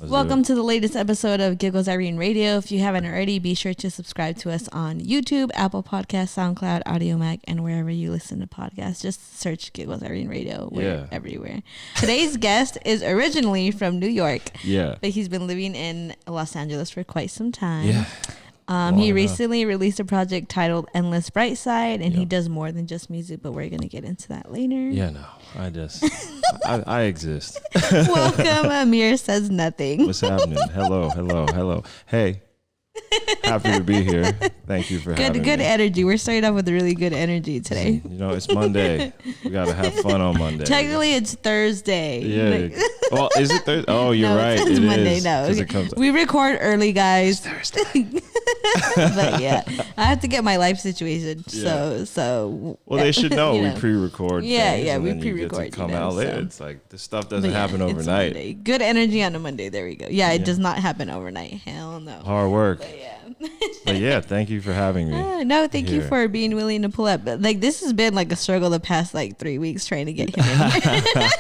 Welcome to the latest episode of Giggles, Irene Radio. If you haven't already, be sure to subscribe to us on YouTube, Apple Podcasts, SoundCloud, Audio Mac, and wherever you listen to podcasts. Just search Giggles, Irene Radio. We're everywhere. Today's guest is originally from New York. Yeah. But he's been living in Los Angeles for quite some time. Yeah. He recently released a project titled Endless Brightside, and he does more than just music, but we're going to get into that later. Yeah, no. I exist. Welcome, AmirSaysNothing. What's happening? Hello. Hey, happy to be here. Thank you for having me. Good energy. We're starting off with really good energy today. You know, it's Monday. We got to have fun on Monday. Technically, it's Thursday. Yeah. Well, is it Thursday? Oh, you're right. It's Monday. Is, no. We record early, guys. It's Thursday. But yeah, I have to get my life situation. So. Well, they should know we pre-record. Yeah, we pre-record. You get to come out later. So. It's like this stuff doesn't happen overnight. Good energy on a Monday. There we go. Yeah, it does not happen overnight. Hell no. Hard work. But yeah, thank you for having me. No, thank you for being willing to pull up. But like, this has been like a struggle the past like 3 weeks trying to get him in here.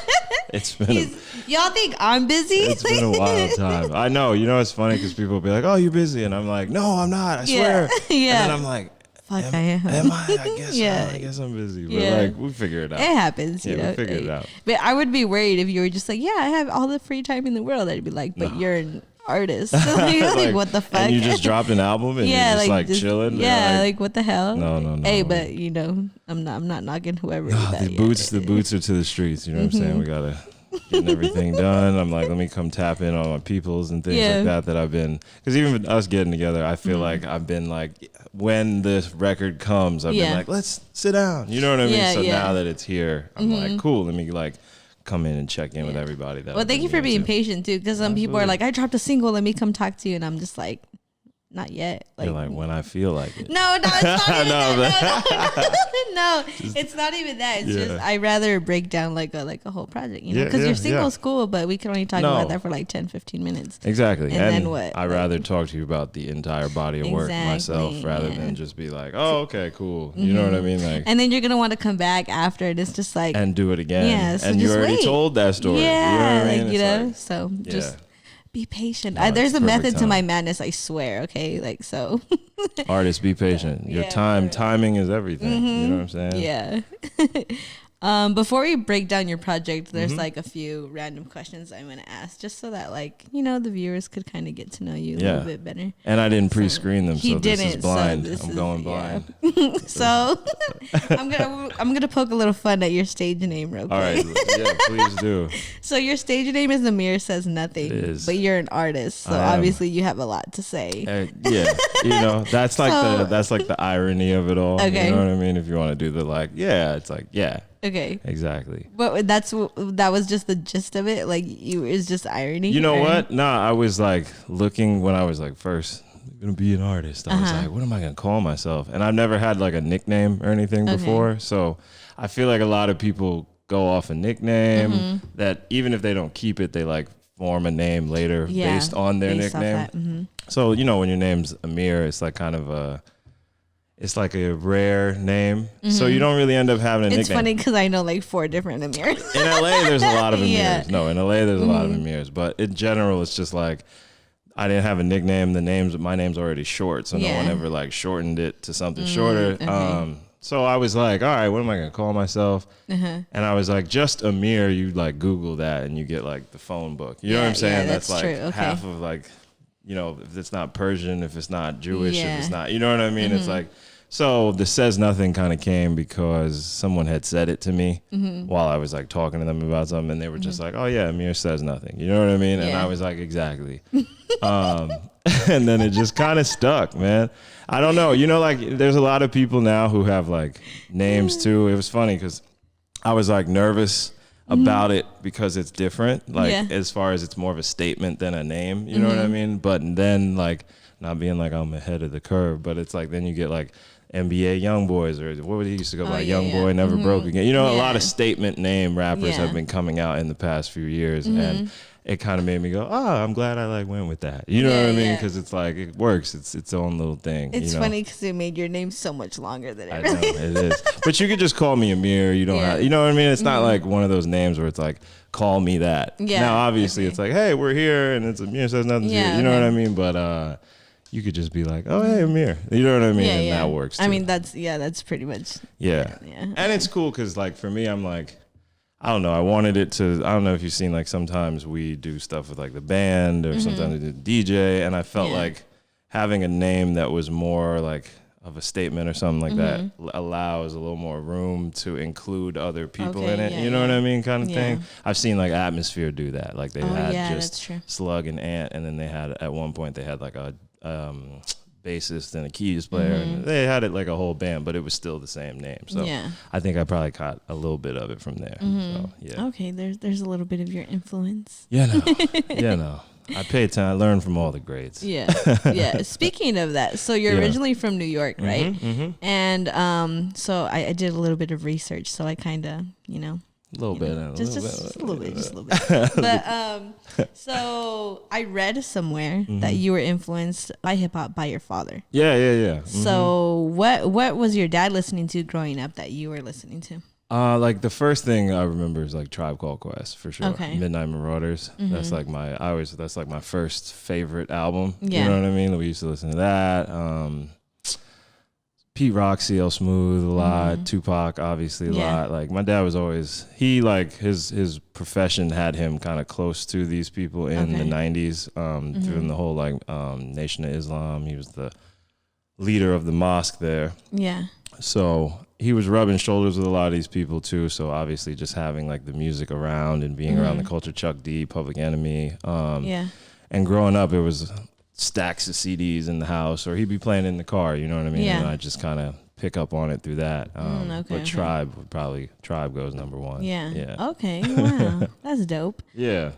It's been y'all think I'm busy? It's been a wild time. I know. You know, it's funny because people will be like, "Oh, you're busy," and I'm like, "No, I'm not. I swear." Yeah. And then I'm like, "Fuck, I am." Am I? I guess I'm busy. But like, we figure it out. It happens. You know, we figure it out. But I would be worried if you were just like, "Yeah, I have all the free time in the world." I'd be like, "But you're an artist." like, what the fuck? And you just dropped an album and you're just like chilling. Yeah, like what the hell? No. Hey, but you know, I'm not knocking whoever. The boots are to the streets. You know what I'm saying? We gotta. Getting everything done. I'm like, let me come tap in on my peoples and things like that I've been, because even us getting together, I feel like I've been like, when this record comes, I've been like, let's sit down. You know what I mean? So now that it's here, I'm like, cool, let me like come in and check in with everybody. Well, thank you for being patient too, because some people are like, I dropped a single, let me come talk to you, and I'm just like, not yet. You're like, when I feel like it. No, it's not even that. No, it's not even that. It's just I rather break down like a whole project, you know, because your single's cool, but we can only talk about that for like 10-15 minutes. Exactly. And then what? I'd rather talk to you about the entire body of work myself rather than just be like, oh, okay, cool. You know what I mean? Like, and then you're gonna want to come back after, and it's just like, and do it again. Yeah, so and you already told that story. Yeah, you know what I mean? Like, you know, so just be patient. There's a method to my madness, I swear. Okay, like, so artists, be patient. Your timing is everything. You know what I'm saying? Yeah. Before we break down your project, there's like a few random questions I'm going to ask, just so that, like, you know, the viewers could kind of get to know you a little bit better. And I didn't pre-screen them, so this is blind. So I'm going blind. So I'm gonna poke a little fun at your stage name real quick. All right, yeah, please do. So your stage name is AmirSaysNothing. It is. But you're an artist, so obviously you have a lot to say. Yeah, you know, that's like the irony of it all. Okay. You know what I mean? If you want to do the like, it's like, Okay. Exactly. But that was just the gist of it. Like, it's just irony. You know what? Nah, I was like looking when I was like first gonna be an artist. I was like, what am I gonna call myself? And I've never had like a nickname or anything before, so I feel like a lot of people go off a nickname that even if they don't keep it, they like form a name later based on their nickname. So you know, when your name's Amir, it's like kind of it's like a rare name, so you don't really end up having a nickname. It's funny because I know like 4 different Amirs. In LA, there's a lot of Amirs. No, in LA, there's a lot of Amirs, but in general, it's just like I didn't have a nickname. My name's already short, so no one ever like shortened it to something shorter. Okay. So I was like, all right, what am I gonna call myself? And I was like, just Amir. You like Google that, and you get like the phone book. You know what I'm saying? That's like true. Okay. half of like, you know, if it's not Persian, if it's not Jewish, if it's not, you know what I mean? It's like. So the Says Nothing kind of came because someone had said it to me while I was like talking to them about something, and they were just like, oh yeah, Amir says nothing. You know what I mean? And I was like, exactly. And then it just kind of stuck, man. I don't know. You know, like there's a lot of people now who have like names too. It was funny because I was like nervous about it because it's different. Like as far as it's more of a statement than a name. You know what I mean? But then like not being like I'm ahead of the curve, but it's like then you get like NBA Young Boys, or what would he used to go by? Young Boy Never Broke Again. You know, a lot of statement name rappers have been coming out in the past few years, and it kind of made me go, oh, I'm glad I like went with that. You know what I mean? Because it's like, it works. It's its own little thing. It's funny because it made your name so much longer than it really is. It is. But you could just call me Amir. You don't have, you know what I mean? It's not like one of those names where it's like, call me that. Yeah. Now, obviously, it's like, hey, we're here, and it's Amir says nothing to you. You know what I mean? But you could just be like, oh, hey, Amir. You know what I mean? And that works too. I mean, that's pretty much. Yeah. And it's cool because, like, for me, I'm like, I don't know. I wanted it to, I don't know if you've seen, like, sometimes we do stuff with, like, the band or sometimes we do DJ. And I felt like having a name that was more, like, of a statement or something like that allows a little more room to include other people in it. You know what I mean? Kind of thing. I've seen, like, Atmosphere do that. Like, they had just Slug and Ant. And then they had, at one point, they had, like, a bassist and a keys player, and they had it like a whole band, but it was still the same name. So I think I probably caught a little bit of it from there. So okay, there's a little bit of your influence. No. I pay attention. I learn from all the greats. Speaking of that, so you're originally from New York, right? And so I did a little bit of research, so I kind of a little bit. Just a little bit. But so I read somewhere that you were influenced by hip hop by your father. Yeah. So what was your dad listening to growing up that you were listening to? Like the first thing I remember is like Tribe Called Quest for sure. Okay. Midnight Marauders. That's like that's like my first favorite album. You know what I mean? We used to listen to that. Pete Rock, CL Smooth a lot, Tupac obviously a lot. Like my dad was always, he like his profession had him kind of close to these people in the 90s through the whole like Nation of Islam. He was the leader of the mosque there. Yeah. So he was rubbing shoulders with a lot of these people too. So obviously just having like the music around and being around the culture, Chuck D, Public Enemy. And growing up, it was stacks of CDs in the house, or he'd be playing in the car, you know what I mean? And I just kind of pick up on it through that. But Tribe goes number one. Okay, wow. That's dope.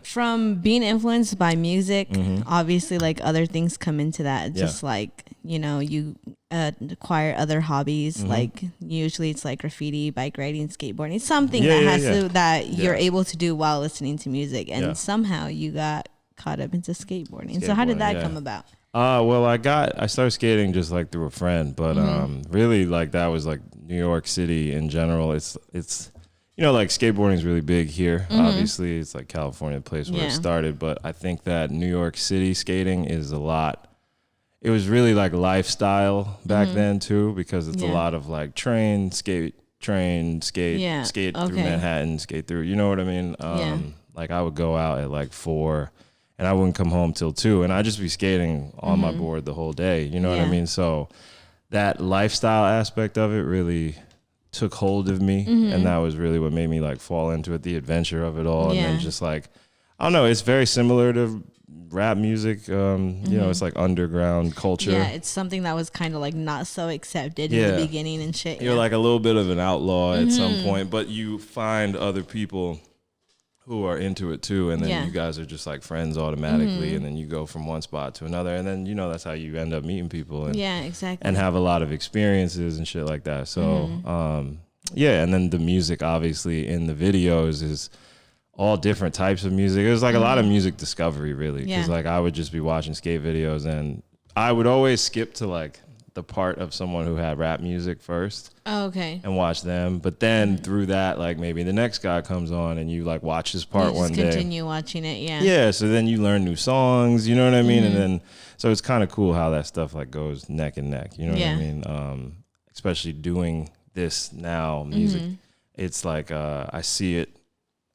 From being influenced by music, obviously like other things come into that. Just like, you acquire other hobbies, like usually it's like graffiti, bike riding, skateboarding, something that you're able to do while listening to music. And somehow you got caught up into skateboarding. So how did that come about? Well, I started skating just like through a friend, but really like that was like New York City in general. It's like skateboarding is really big here. Obviously, it's like California, the place where it started, but I think that New York City skating is a lot. It was really like lifestyle back then too, because it's a lot of like skate through Manhattan, skate through. You know what I mean? Like I would go out at like 4. And I wouldn't come home till 2, and I'd just be skating on my board the whole day. You know what I mean? So that lifestyle aspect of it really took hold of me, and that was really what made me like fall into it, the adventure of it all, and then just like, I don't know, it's very similar to rap music. It's like underground culture. Yeah, it's something that was kind of like not so accepted in the beginning and shit. You're like a little bit of an outlaw at some point, but you find other people who are into it too, and then you guys are just like friends automatically, and then you go from one spot to another, and then that's how you end up meeting people and and have a lot of experiences and shit like that. So and then the music obviously in the videos is all different types of music. It was like a lot of music discovery really, because like I would just be watching skate videos and I would always skip to like the part of someone who had rap music first. Oh, okay. And watch them. But then through that, like maybe the next guy comes on and you like watch his part one day. Continue watching it, Yeah, so then you learn new songs, you know what I mean? And then, so it's kind of cool how that stuff like goes neck and neck, you know what I mean? Especially doing this now, music, it's like I see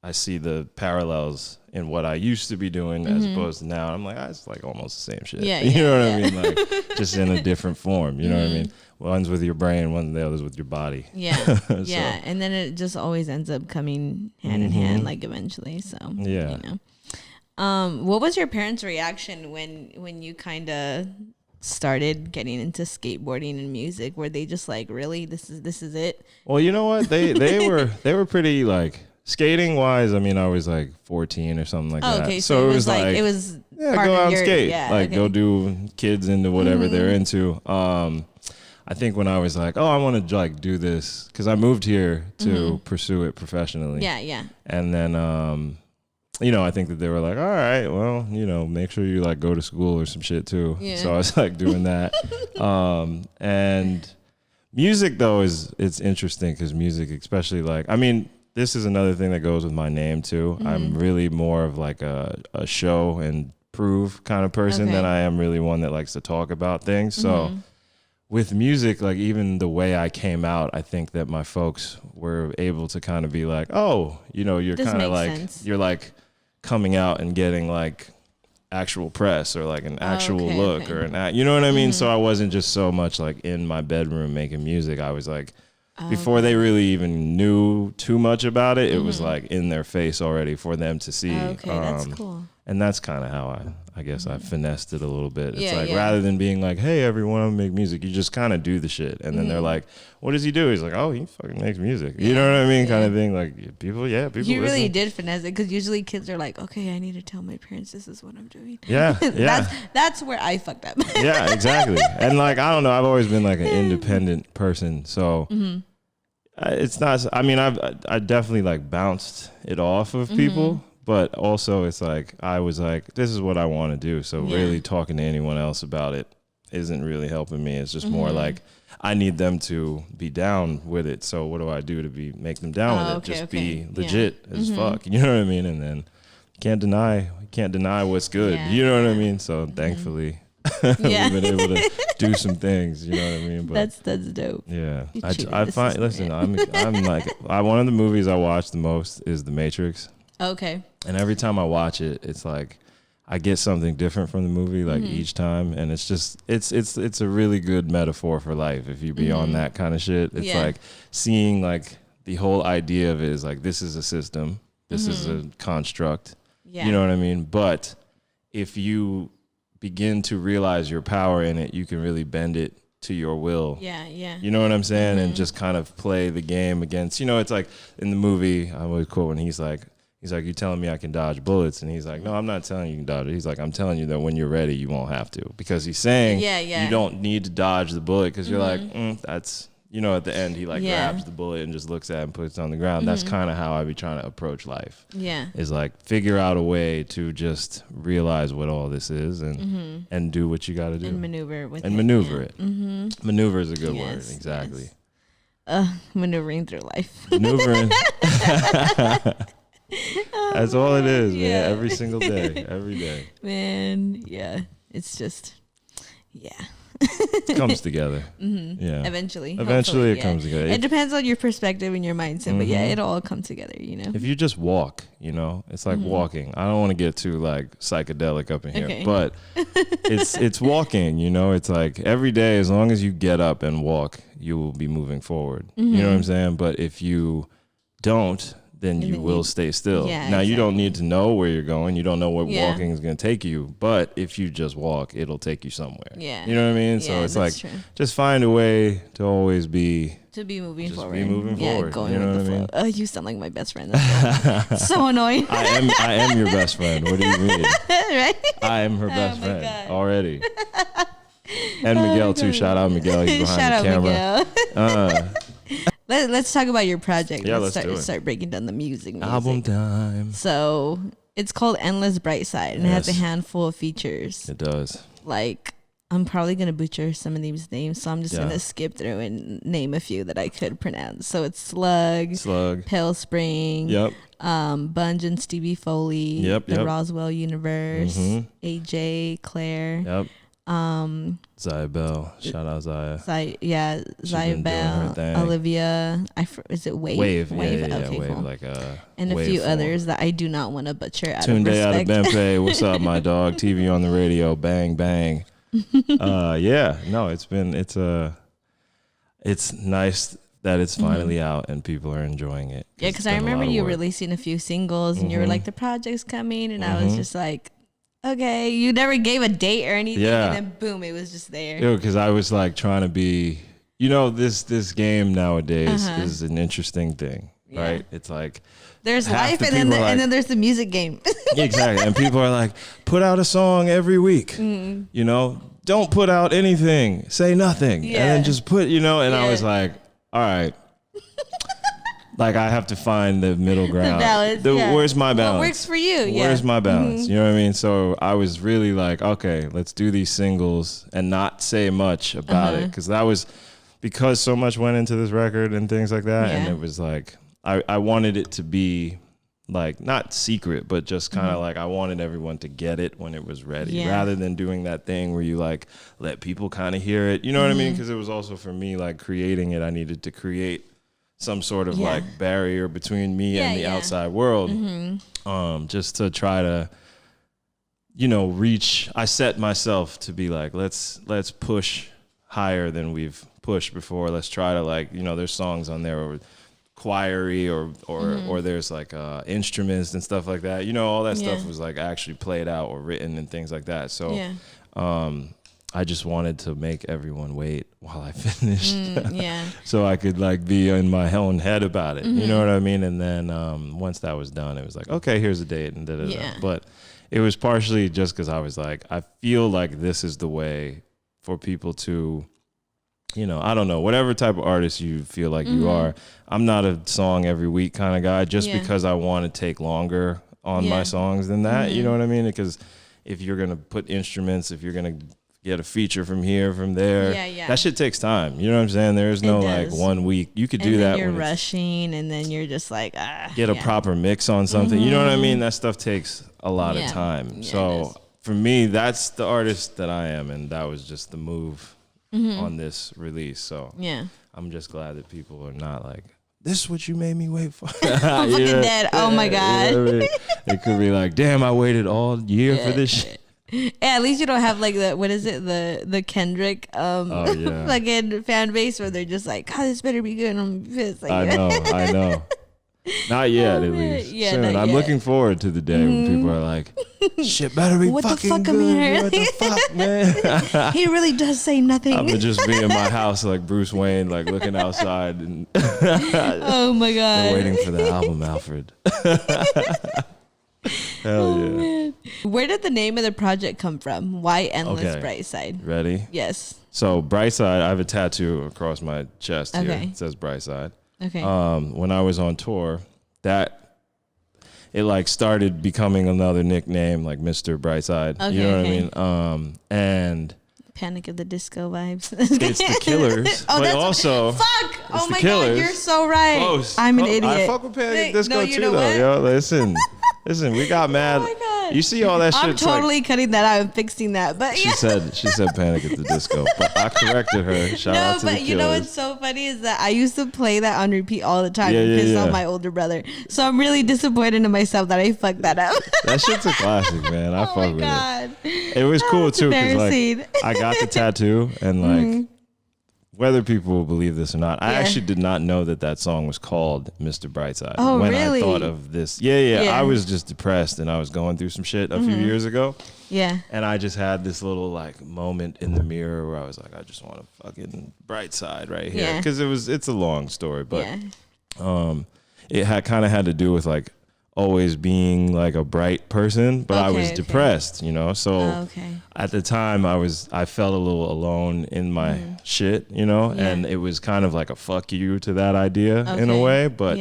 the parallels in what I used to be doing as opposed to now. I'm like, it's like almost the same shit. You know what I mean? Like just in a different form. You know what I mean? One's with your brain, the other's with your body. And then it just always ends up coming hand in hand, like eventually. So what was your parents' reaction when you kind of started getting into skateboarding and music? Were they just like, really, this is it? Well, you know what, they were pretty like. Skating wise, I mean, I was like 14 or something like that. Okay, so it was like go out and skate, go do kids into whatever they're into. I think when I was like, I want to like do this, because I moved here to pursue it professionally. And then you know, I think that they were like, all right, well, you know, make sure you like go to school or some shit too. Yeah. So I was like doing that. And music though it's interesting because music, especially like, I mean, this is another thing that goes with my name too. I'm really more of like a show and prove kind of person than I am really one that likes to talk about things. So with music, like even the way I came out, I think that my folks were able to kind of be like, oh, you know, you're kind of like, you're like coming out and getting like actual press or like an actual look or an, you know what I mean? So I wasn't just so much like in my bedroom making music. I was like, before they really even knew too much about it, it was like in their face already for them to see. Okay, that's cool. And that's kind of how I guess I finessed it a little bit. It's like rather than being like, hey, everyone, I'm make music, you just kind of do the shit. And then they're like, what does he do? He's like, oh, he fucking makes music. You know what I mean? Kind of thing. Like people, people You really listen. did finesse it because usually kids are like, okay, I need to tell my parents this is what I'm doing. Yeah. That's where I fucked up. Yeah, exactly. And like, I don't know, I've always been like an independent person. So it's not, I mean, I definitely like bounced it off of people. But also it's like, I was like, this is what I want to do. So really talking to anyone else about it isn't really helping me. It's just more like, I need them to be down with it. So what do I do to make them down with it? Just be legit as fuck. You know what I mean? And then can't deny what's good. You know what I mean? So thankfully we've been able to do some things, you know what I mean? But that's dope. Yeah. I find, listen, I'm like, one of the movies I watch the most is The Matrix. Okay. And every time I watch it, it's like I get something different from the movie, like each time, and it's just it's a really good metaphor for life if you be on that kind of shit. It's like seeing like the whole idea of it is like this is a system, this is a construct. You know what I mean? But if you begin to realize your power in it, you can really bend it to your will. You know what I'm saying? And just kind of play the game against, you know, it's like in the movie, I always quote when he's like, you telling me I can dodge bullets? And he's like, no, I'm not telling you can dodge it. He's like, I'm telling you that when you're ready, you won't have to. Because he's saying you don't need to dodge the bullet because you're like, that's, you know, at the end, he like grabs the bullet and just looks at it and puts it on the ground. That's kind of how I be trying to approach life. Is like figure out a way to just realize what all this is and do what you got to do. And maneuver with it. And maneuver it. Maneuver is a good word. Exactly. Maneuvering through life. Maneuvering. That's all it is, man. Every single day, every day. Man, it's just, it comes together. Yeah. Eventually it comes together. It depends on your perspective and your mindset, but it'll all come together, you know. If you just walk, you know, it's like walking. I don't want to get too like psychedelic up in here, but it's walking, you know. It's like every day, as long as you get up and walk, you will be moving forward. You know what I'm saying? But if you don't, then you will stay still. Now, you don't need to know where you're going. You don't know where walking is going to take you. But if you just walk, it'll take you somewhere. You know what I mean? So it's like, just find a way to always be... To be moving forward. Be moving forward. Going you know with the what I mean? flow. You sound like my best friend. That's so annoying. I am your best friend. What do you mean? Right? I am her best friend God. Already. And Miguel, too. Shout out Miguel. He's behind the camera. Miguel. Let's talk about your project. Yeah, let's start breaking down the music. Album time. So it's called Endless Brightside, and it has a handful of features. It does. Like, I'm probably going to butcher some of these names, so I'm just going to skip through and name a few that I could pronounce. So it's Slug, Pale Spring, Bunge and Stevie Foley, the Roswell Universe, AJ, Claire, Zaya Bell, shout out Zaya. Zaya Bell, Olivia. Is it Wave? Wave. Okay, Wave, cool. like and a few others that I do not want to butcher. Tunde out of Bempe, what's up, my dog? TV on the radio, bang bang. It's nice that it's finally out and people are enjoying it. Yeah, because I remember you releasing a few singles and you were like, the project's coming, and I was just like, okay, you never gave a date or anything, and then boom, it was just there. Yeah, because I was like trying to be, you know, this game nowadays is an interesting thing, right? It's like there's life and then there's the music game. Exactly, and people are like, put out a song every week, you know, don't put out anything, say nothing, and then just put, you know, and I was like, all right. Like I have to find the middle ground. The balance. Where's my balance? What works for you? Where's my balance? You know what I mean? So I was really like, okay, let's do these singles and not say much about it, because that was because so much went into this record and things like that, and it was like I wanted it to be like not secret, but just kind of like I wanted everyone to get it when it was ready, rather than doing that thing where you like let people kind of hear it. You know what I mean? Because it was also for me like creating it. I needed to create some sort of like barrier between me and the outside world, just to try to, you know, reach. I set myself to be like, let's push higher than we've pushed before. Let's try to like, you know, there's songs on there where choiry or there's like instruments and stuff like that, you know, all that stuff was like actually played out or written and things like that. So I just wanted to make everyone wait while I finished, so I could like be in my own head about it, you know what I mean? And then once that was done, it was like, okay, here's a date and da-da-da. But it was partially just because I was like, I feel like this is the way for people to, you know, I don't know, whatever type of artist you feel like you are. I'm not a song every week kind of guy, just because I want to take longer on my songs than that. You know what I mean? Because if you're going to put instruments, if you're going to get a feature from here, from there, that shit takes time. You know what I'm saying? There's no like 1 week. You could do that when you're rushing, and then you're just like, get a proper mix on something. You know what I mean? That stuff takes a lot of time. So for me, that's the artist that I am, and that was just the move on this release. So I'm just glad that people are not like, this is what you made me wait for. I'm fucking dead. Oh my God. You know what I mean? It could be like, damn, I waited all year for this shit. At least you don't have like what is it, the Kendrick fucking fan base where they're just like, God, this better be good. I'm pissed. Like, I know. Not yet, at least. Yeah, soon. I'm looking forward to the day when people are like, shit better be fucking good. Amir? What the fuck, man? He really does say nothing. I'm gonna just be in my house like Bruce Wayne, like looking outside and oh my God, waiting for the album, Alfred. Hell yeah. Man. Where did the name of the project come from? Why Endless Brightside? Ready? Yes. So Brightside, I have a tattoo across my chest here. It says Brightside. Okay. When I was on tour, it like started becoming another nickname, like Mr. Brightside. Okay, you know what I mean? And Panic at the Disco vibes. It's the Killers. But also, fuck! Oh my Killers. God, you're so right. Close. I'm an idiot. I fuck with Panic at the Disco you too, know though. what? Yo, listen, we got mad. Oh my God. You see all that shit? I'm totally cutting that out and fixing that. But she said Panic at the Disco, but I corrected her. Shout out to the Killers. But you know what's so funny is that I used to play that on repeat all the time and piss off my older brother. So I'm really disappointed in myself that I fucked that up. That shit's a classic, man. I fuck with it. It was cool too because like I got the tattoo and like whether people will believe this or not, I actually did not know that song was called Mr. Brightside. Oh, when really? I thought of this. Yeah. I was just depressed and I was going through some shit a few years ago. Yeah. And I just had this little like moment in the mirror where I was like, I just want a fucking bright side right here. Because it's a long story, but it had to do with like always being like a bright person, but I was depressed, you know? So at the time I felt a little alone in my shit, you know? And it was kind of like a fuck you to that idea in a way, but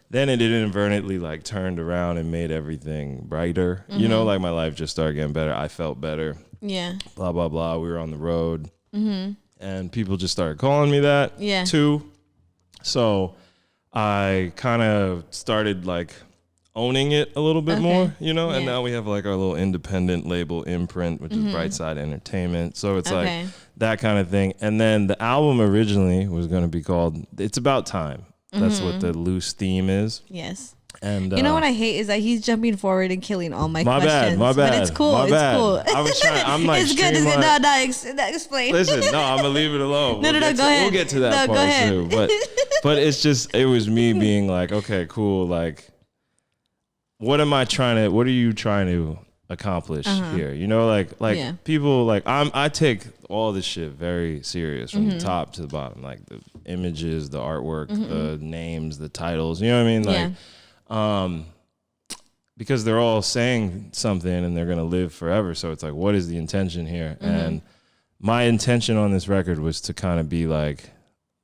then it inadvertently like turned around and made everything brighter, you know? Like my life just started getting better. I felt better. Yeah. Blah, blah, blah. We were on the road and people just started calling me that too. So I kind of started like owning it a little bit more, you know, and now we have like our little independent label Imprint, which is Brightside Entertainment. So it's like that kind of thing. And then the album originally was going to be called It's About Time. That's what the loose theme is. Yes. And you know what I hate is that he's jumping forward and killing all my questions. My bad. But it's cool. It's cool. I was trying. I'm like, it's good. It's good. No, explain. Listen, no, I'm gonna leave it alone. No, go ahead. We'll get to that part too. But it's just, it was me being like, okay, cool. Like, what are you trying to accomplish here? You know, like people like I take all this shit very serious from the top to the bottom, like the images, the artwork, the names, the titles, you know what I mean? Like, because they're all saying something and they're going to live forever. So it's like, what is the intention here? And my intention on this record was to kind of be like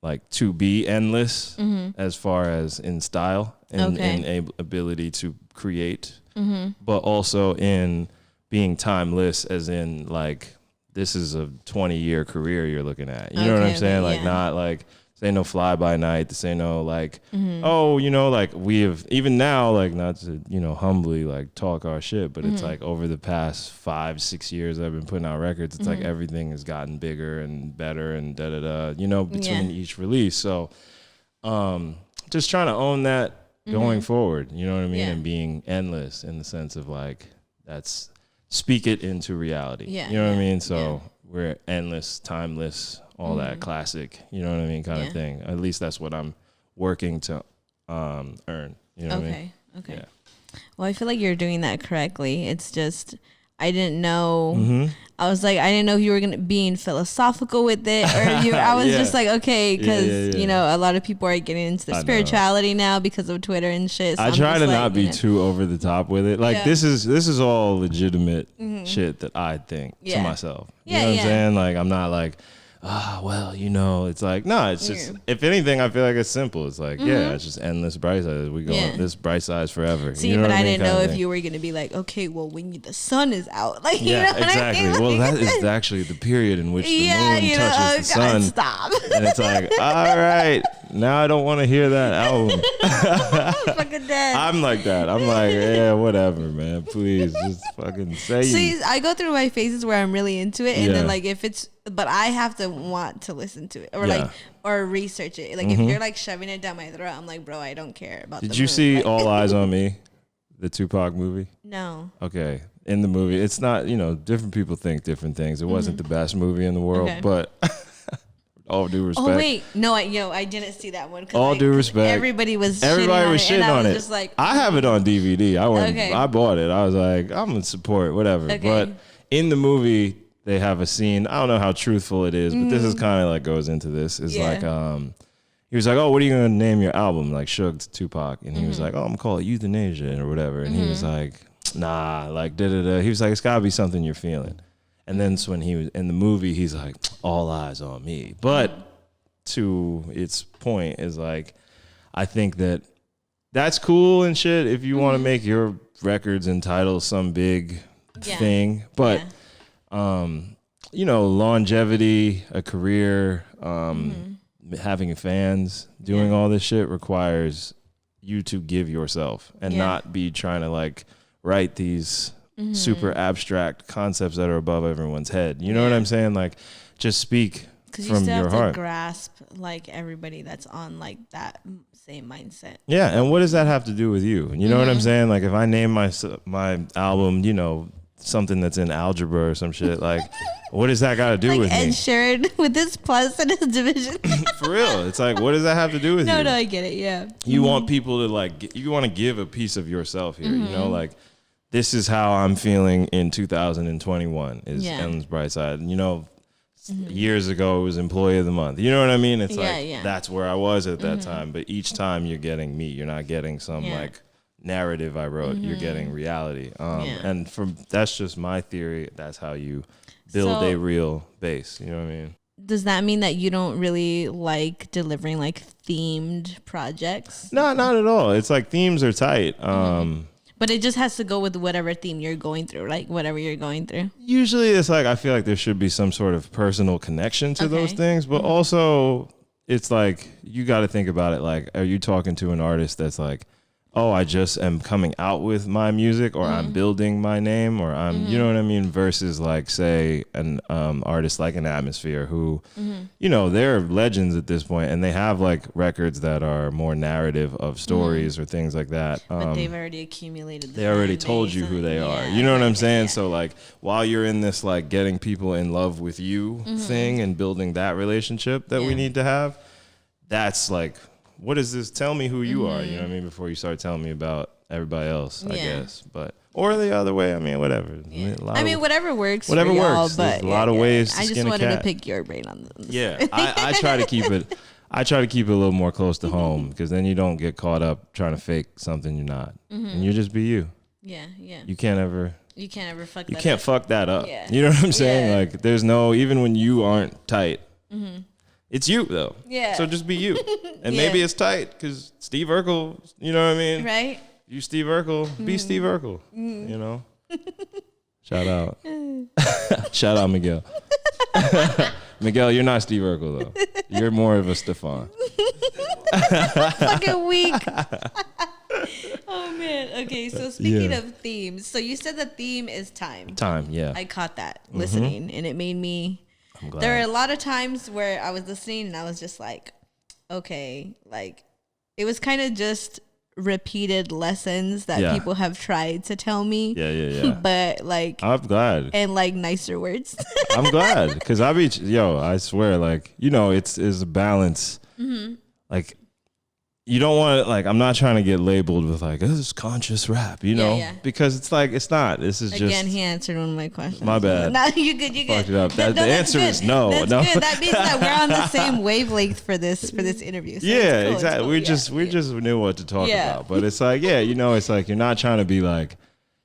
like to be endless as far as in style and in ability to create, but also in being timeless, as in like this is a 20-year career you're looking at. You know what I'm saying? Like not like this ain't no fly by night. This ain't no like, oh, you know, like we have even now, like not to, you know, humbly like talk our shit, but it's like over the past 5-6 years I've been putting out records. It's like everything has gotten bigger and better and you know, between each release. So just trying to own that going forward, you know what I mean? And being endless in the sense of like, that's speak it into reality. You know what I mean? So we're endless, timeless, all that classic, you know what I mean, kind of thing. At least that's what I'm working to earn. You know what I mean? Okay. Yeah. Well, I feel like you're doing that correctly. It's just I didn't know. I was like, I didn't know if you were gonna being philosophical with it, or you. I was just like, okay, because you know, a lot of people are getting into the spirituality now because of Twitter and shit. So I try to not be too over the top with it. Like this is all legitimate shit that I think to myself. You know what I'm saying? Like I'm not like, well, you know, it's like, no, it's just, if anything, I feel like it's simple. It's like, it's just endless bright side. We go on this bright sides forever. See, you know but I mean? didn't know if you were going to be like, okay, well, when the sun is out. Like, you know exactly. What I mean? Well, that is actually the period in which the moon touches the sun. Stop. And it's like, all right, now I don't want to hear that album. I'm fucking dead. I'm like that. I'm like, yeah, whatever, man. Please, just fucking say See, I go through my phases where I'm really into it, and then like if it's, but I have to want to listen to it or like or research it. Like if you're like shoving it down my throat, I'm like, bro, I don't care about. Did you see like, All Eyes on Me, the Tupac movie? No. Okay, in the movie, it's not. You know, different people think different things. It wasn't the best movie in the world, but. All due respect. Oh wait, no, I didn't see that one. All due respect. Everybody was shitting on it. Just like, I have it on DVD. I bought it. I was like, I'm gonna support whatever. Okay. But in the movie, they have a scene. I don't know how truthful it is, but this is kind of like goes into this. It's like, he was like, oh, what are you gonna name your album? Like Suge to Tupac, and he was like, oh, I'm gonna call it Euthanasia or whatever. And he was like, nah, like da da da. He was like, it's gotta be something you're feeling. And then when he was in the movie, he's like, all eyes on me. But to its point is like, I think that that's cool and shit if you want to make your records entitled some big thing. But, you know, longevity, a career, having fans, doing all this shit requires you to give yourself and not be trying to like write these super abstract concepts that are above everyone's head. You know what I'm saying? Like, just speak from your heart. Because you still have to grasp like everybody that's on like that same mindset. Yeah, and what does that have to do with you? You know what I'm saying? Like, if I name my album, you know, something that's in algebra or some shit, like, what does that got to do like with Ed me? Sheeran with his plus and his division. For real, it's like, what does that have to do with you? No, I get it. Yeah, you want people to like, you want to give a piece of yourself here. You know, like. This is how I'm feeling in 2021 is Endless Brightside. You know, years ago it was Employee of the Month. You know what I mean? It's that's where I was at that time. But each time you're getting me. You're not getting some like narrative I wrote. You're getting reality. And that's just my theory. That's how you build a real base. You know what I mean? Does that mean that you don't really like delivering like themed projects? No, not at all. It's like themes are tight. But it just has to go with whatever theme you're going through, like whatever you're going through. Usually it's like, I feel like there should be some sort of personal connection to those things, but also it's like, you got to think about it. Like, are you talking to an artist that's like, oh, I just am coming out with my music, or I'm building my name, or I'm, you know what I mean? Versus like, say, an artist like an Atmosphere who, you know, they're legends at this point, and they have like records that are more narrative of stories or things like that. But they've already accumulated. They already told you who they are. You know what I'm saying? So like, while you're in this like getting people in love with you thing and building that relationship that we need to have, that's like, what is this? Tell me who you are, you know what I mean? Before you start telling me about everybody else, I guess. But, or the other way, I mean, whatever. Yeah. I mean, whatever works. Whatever for works. Y'all, There's but a lot of ways to I skin just wanted a cat. to pick your brain on this. Yeah, I try to keep it. I try to keep it a little more close to home, because then you don't get caught up trying to fake something you're not, and you just be you. Yeah, yeah. You can't ever fuck. You can't fuck that up. Yeah. You know what I'm saying? Like, there's no, even when you aren't tight, It's you though. Yeah. So just be you. And maybe it's tight because Steve Urkel, you know what I mean? Right. You Steve Urkel, be Steve Urkel, you know? Shout out. Shout out Miguel. Miguel, you're not Steve Urkel though. You're more of a Stefan. Fucking weak. Oh man. Okay, so speaking of themes, so you said the theme is time. Time, yeah. I caught that listening, and it made me. I'm glad. There are a lot of times where I was listening and I was just like, okay, like it was kind of just repeated lessons that people have tried to tell me. Yeah. But like, I'm glad. And like nicer words. I'm glad because I swear, like, you know, it's a balance. Like, you don't want to, like, I'm not trying to get labeled with like, this is conscious rap, you know, because it's like, it's not. This is Again, he answered one of my questions. My bad. No, you good. Fucked it up. The answer is no. That's good. That means that we're on the same wavelength for this interview. So yeah, cool. exactly. Cool. We just knew what to talk about. But it's like, you know, it's like you're not trying to be like,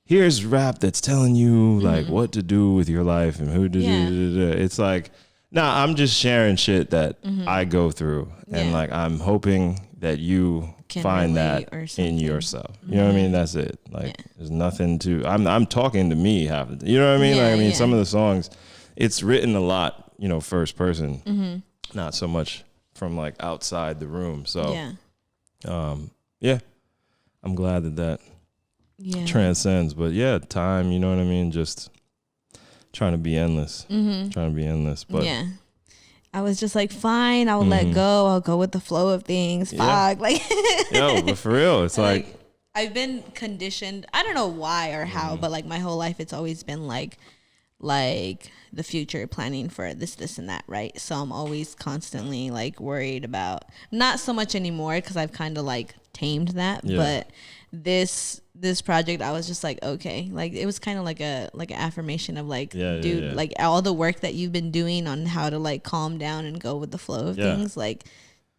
here's rap that's telling you like what to do with your life and who to do. It's like, nah, I'm just sharing shit that I go through, and like I'm hoping that you can find that in yourself. You know what I mean? That's it. Like there's nothing to. I'm talking to me half the time. You know what I mean? Like, I mean, some of the songs, it's written a lot, you know, first person, not so much from like outside the room. So I'm glad that transcends. But yeah, time. You know what I mean? Just trying to be endless. Trying to be endless. But I was just like, fine, I'll let go. I'll go with the flow of things. Fuck. Like, yo, but for real, it's like I've been conditioned. I don't know why or how, but like my whole life, it's always been like the future, planning for this and that, right? So I'm always constantly like worried about, not so much anymore because I've kind of like tamed that, but this project, I was just like, okay, like it was kind of like an affirmation of like, dude, like all the work that you've been doing on how to like calm down and go with the flow of things, like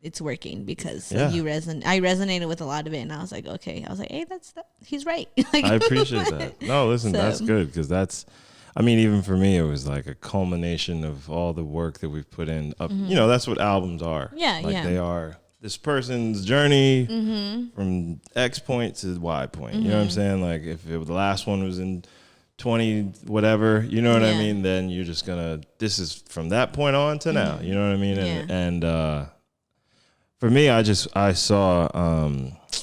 it's working because I resonated with a lot of it, and I was like, okay, I was like, hey, he's right. Like, I appreciate that. No, listen, that's good because that's, I mean, even for me, it was like a culmination of all the work that we've put in. You know, that's what albums are. They are this person's journey from X point to Y point. You know what I'm saying? Like if the last one was in 20 whatever, you know what I mean? Then you're just gonna, this is from that point on to now. You know what I mean? And for me, I saw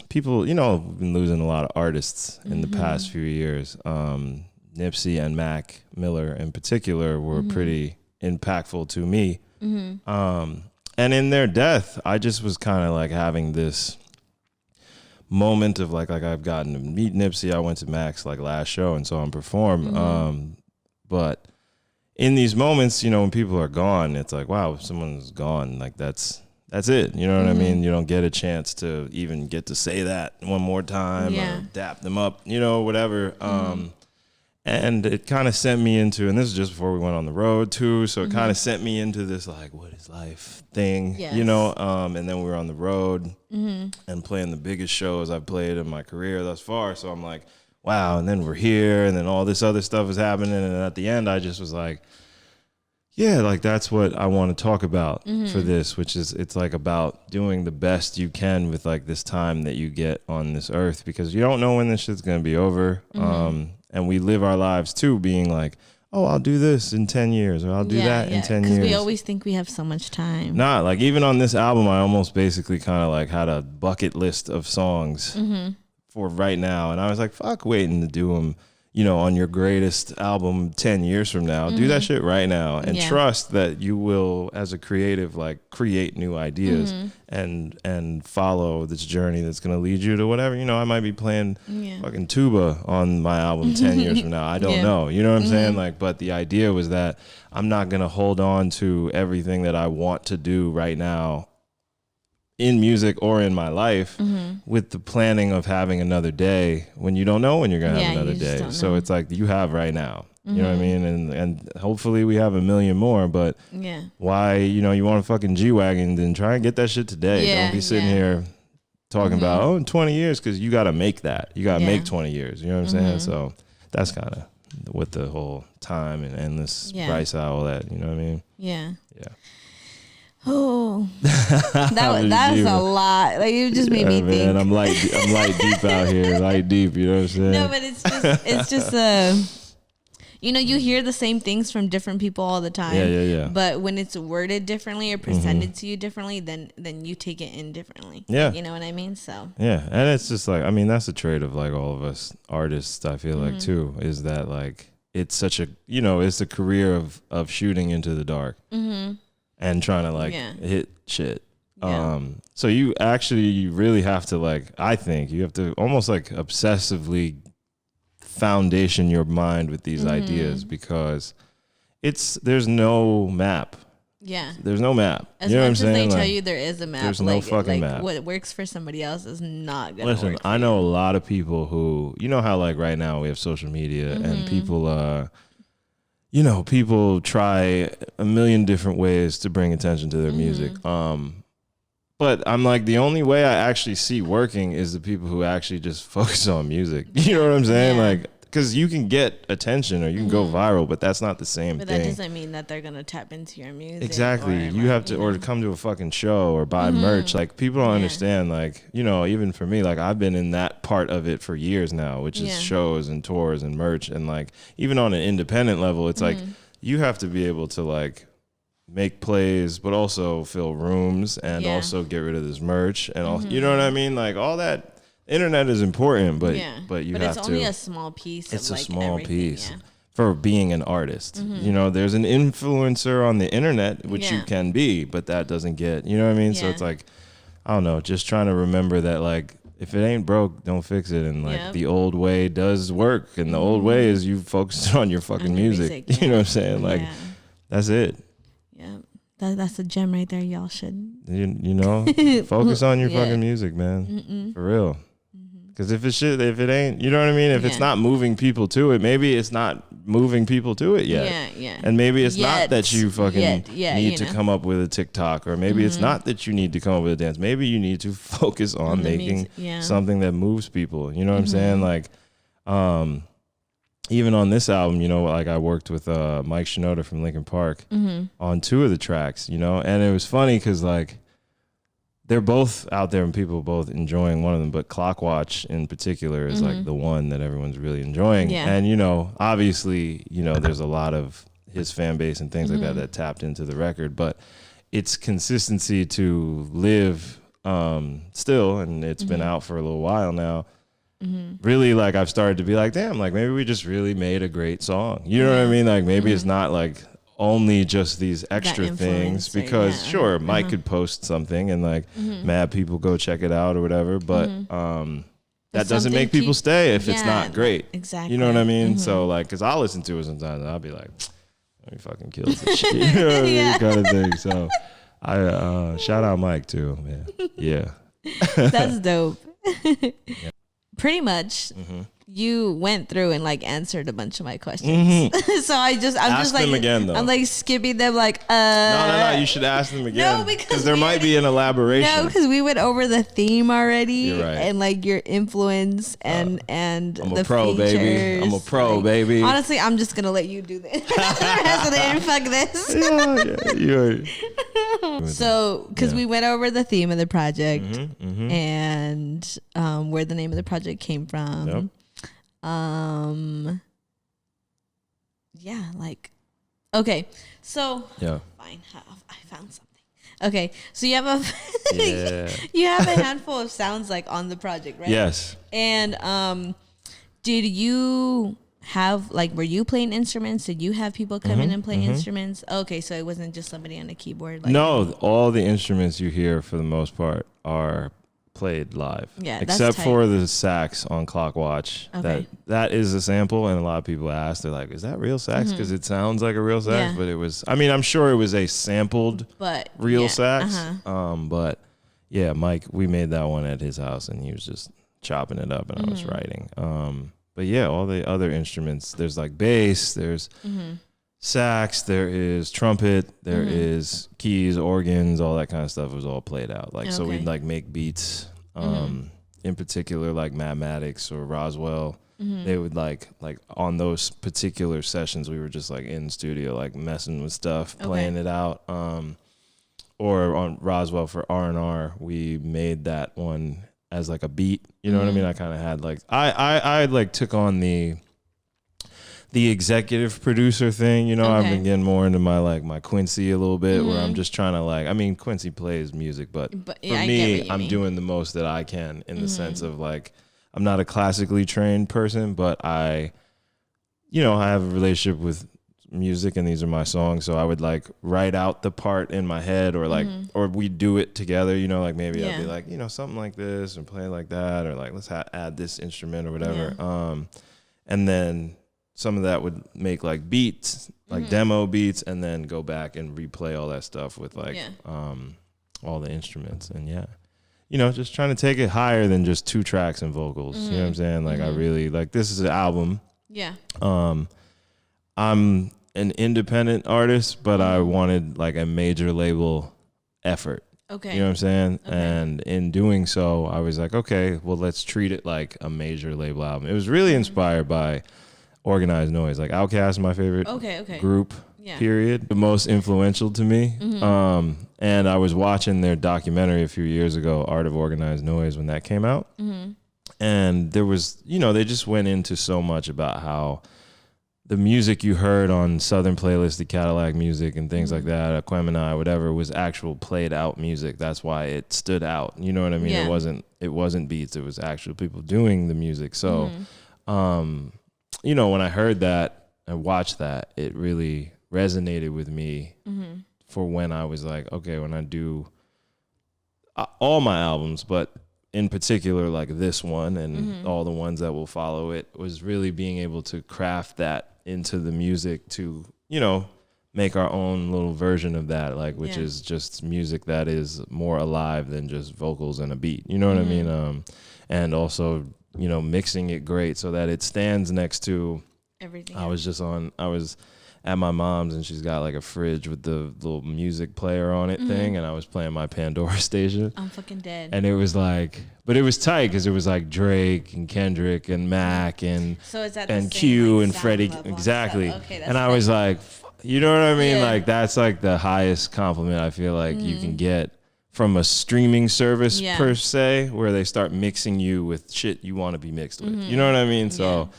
people, you know, we've been losing a lot of artists in the past few years. Nipsey and Mac Miller in particular were pretty impactful to me. And in their death, I just was kind of like having this moment of like I've gotten to meet Nipsey. I went to Mac's like last show and saw him perform. But in these moments, you know, when people are gone, it's like, wow, if someone's gone, like that's it. You know what I mean? You don't get a chance to even get to say that one more time or dap them up, you know, whatever. And it kind of sent me into, and this is just before we went on the road too, so it kind of sent me into this like, what is life thing, you know? And then we were on the road and playing the biggest shows I've played in my career thus far. So I'm like, wow. And then we're here, and then all this other stuff is happening. And at the end, I just was like, yeah, like that's what I want to talk about for this, which is, it's like about doing the best you can with like this time that you get on this earth, because you don't know when this shit's going to be over. And we live our lives too being like, oh, I'll do this in 10 years or I'll do that in 10 years. Because we always think we have so much time. Nah, like even on this album, I almost basically kind of like had a bucket list of songs for right now. And I was like, fuck waiting to do them, you know, on your greatest album 10 years from now. Do that shit right now and trust that you will, as a creative, like create new ideas and follow this journey that's going to lead you to whatever. You know, I might be playing fucking tuba on my album 10 years from now. I don't know. You know what I'm saying? Like, but the idea was that I'm not going to hold on to everything that I want to do right now in music or in my life with the planning of having another day when you don't know when you're going to have another day. So it's like you have right now, you know what I mean? And hopefully we have a million more, but why, you know, you want a fucking G-Wagon, then try and get that shit today. Don't be sitting here talking about, oh, in 20 years, because you got to make that. You got to make 20 years. You know what I'm saying? So that's kind of with the whole time and endless Brightside, all that, you know what I mean? Yeah. Oh, that was a lot. Like it just made me think. Man, I'm light deep out here, light deep. You know what I'm saying? No, but it's just you hear the same things from different people all the time. Yeah. But when it's worded differently or presented to you differently, then you take it in differently. Yeah, you know what I mean. So yeah, and it's just like, I mean, that's a trait of like all of us artists. I feel like too, is that like it's such a it's a career of shooting into the dark. And trying to like hit shit. Yeah. So you really have to like, I think you have to almost like obsessively foundation your mind with these ideas, because there's no map. Yeah. There's no map. As you know much what I'm saying? as they tell like, you there is a map. There's no fucking map. What works for somebody else is not going to work. I know a lot of people who, you know how like right now we have social media and people, people try a million different ways to bring attention to their music. But I'm like, the only way I actually see working is the people who actually just focus on music. You know what I'm saying? Yeah. Like, because you can get attention or you can go viral, but that's not the same thing. But that doesn't mean that they're going to tap into your music. Exactly. You have to, or to come to a fucking show or buy merch. Like, people don't understand, like, even for me, like, I've been in that part of it for years now, which is shows and tours and merch. And like, even on an independent level, it's like, you have to be able to like make plays, but also fill rooms and also get rid of this merch and also, you know what I mean? Like all that. Internet is important, but you have to. But it's only a small piece. It's of a like small piece yeah. for being an artist. There's an influencer on the internet, which you can be, but that doesn't get. You know what I mean? So it's like, I don't know. Just trying to remember that, like, if it ain't broke, don't fix it. And like the old way does work, and the old way is you focus on your fucking music. You know what I'm saying? Like, that's it. Yeah. That's a gem right there. Y'all should. Focus on your fucking music, man. For real. Because if it ain't, you know what I mean? If it's not moving people to it, maybe it's not moving people to it yet. Yeah. And maybe it's not that you fucking need to come up with a TikTok, or maybe it's not that you need to come up with a dance. Maybe you need to focus on making something that moves people. You know what I'm saying? Like, even on this album, like I worked with Mike Shinoda from Linkin Park on 2 of the tracks, and it was funny because like, they're both out there and people both enjoying one of them, but Clockwatch in particular is like the one that everyone's really enjoying. Yeah. And, obviously, there's a lot of his fan base and things like that tapped into the record, but its consistency to live still, and it's been out for a little while now. Really, like, I've started to be like, damn, like maybe we just really made a great song. You know what I mean? Like maybe it's not like only just these extra things, because sure, Mike could post something and like mad people go check it out or whatever, but that doesn't make people stay if it's not great. Exactly. You know what I mean? So like, because I'll listen to it sometimes and I'll be like, let me fucking kill this shit. You know what I mean? Kind of thing. So I shout out Mike too, man. Yeah. That's dope. Pretty much you went through and like answered a bunch of my questions. So I'm ask just like, them again, though. I'm like skipping them like, No, you should ask them again. No, because there might be an elaboration. No, because we went over the theme already. You're right. And like your influence and I'm the a pro, features. baby. I'm a pro, like, baby. Honestly, I'm just gonna let you do this. The rest of the end, fuck this. So, because we went over the theme of the project and where the name of the project came from. Yep. Yeah, like, okay, so fine, I found something. Okay, so you have you have a handful of sounds like on the project, right? Yes. And did you have were you playing instruments? Did you have people come in and play instruments? Okay, so it wasn't just somebody on a keyboard. No, all the instruments you hear for the most part are played live. Yeah, except for the sax on Clockwatch. Okay. That is a sample, and a lot of people ask, they're like, is that real sax? Because it sounds like a real sax, but it was, I mean, I'm sure it was a sampled real sax. But yeah, Mike, we made that one at his house and he was just chopping it up and I was writing. But yeah, all the other instruments, there's like bass, there's sax, there is trumpet, there is keys, organs, all that kind of stuff was all played out. Like, so we'd like make beats, in particular, like Mathematics or Roswell. They would like on those particular sessions, we were just like in the studio, like messing with stuff, playing it out. or on Roswell for R&R, we made that one as like a beat. You know what I mean? I kind of had like I like took on the executive producer thing. You know, I've been getting more into my Quincy a little bit, where I'm just trying to like. I mean, Quincy plays music, but for me, I'm doing the most that I can in the sense of like, I'm not a classically trained person, but I have a relationship with music, and these are my songs, so I would like write out the part in my head, or like or we do it together, like maybe I'd be like, something like this and play like that, or like let's add this instrument or whatever, and then some of that would make like beats, like demo beats, and then go back and replay all that stuff with like all the instruments. And just trying to take it higher than just 2 tracks and vocals. You know what I'm saying? Like I really like, this is an album. I'm an independent artist, but I wanted like a major label effort. Okay. You know what I'm saying? Okay. And in doing so, I was like, okay, well, let's treat it like a major label album. It was really inspired by Organized Noise. Like Outkast is my favorite group, period. The most influential to me. And I was watching their documentary a few years ago, Art of Organized Noise, when that came out. And there was, they just went into so much about how the music you heard on Southern Playlist, the Cadillac music and things like that, Aquemini, whatever, was actual played out music. That's why it stood out. You know what I mean? Yeah. It wasn't beats. It was actual people doing the music. So, when I heard that and watched that, it really resonated with me for when I was like, okay, when I do all my albums, but in particular, like this one and all the ones that will follow it, was really being able to craft that into the music to, make our own little version of that, like, which is just music that is more alive than just vocals and a beat. You know what I mean? And also, mixing it great so that it stands next to everything. I was at my mom's, and she's got like a fridge with the little music player on it thing, and I was playing my Pandora station. I'm fucking dead. And it was like, but it was tight because it was like Drake and Kendrick and Mac and Q and Freddie, exactly. Okay, and I was like, you know what I mean? Yeah. Like that's like the highest compliment I feel like you can get from a streaming service per se, where they start mixing you with shit you want to be mixed with. You know what I mean? So.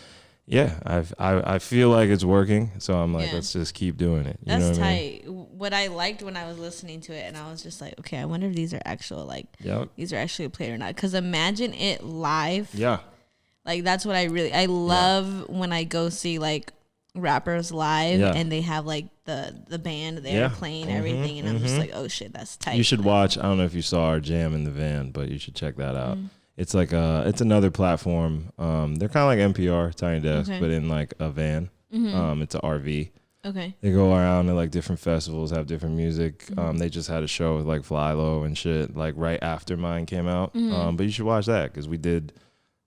Yeah, I feel like it's working, so I'm like, let's just keep doing it. You That's know what tight. I mean? What I liked when I was listening to it, and I was just like, okay, I wonder if these are actual, like, these are actually played or not. Because imagine it live. Yeah. Like, that's what I love when I go see, like, rappers live, and they have, like, the band there playing everything, and I'm just like, oh, shit, that's tight. You should watch, I don't know if you saw our jam in the van, but you should check that out. It's like it's another platform. They're kind of like NPR, Tiny Desk, but in like a van. It's an RV. Okay. They go around to like different festivals, have different music. They just had a show with like Fly Low and shit, like right after mine came out. But you should watch that because we did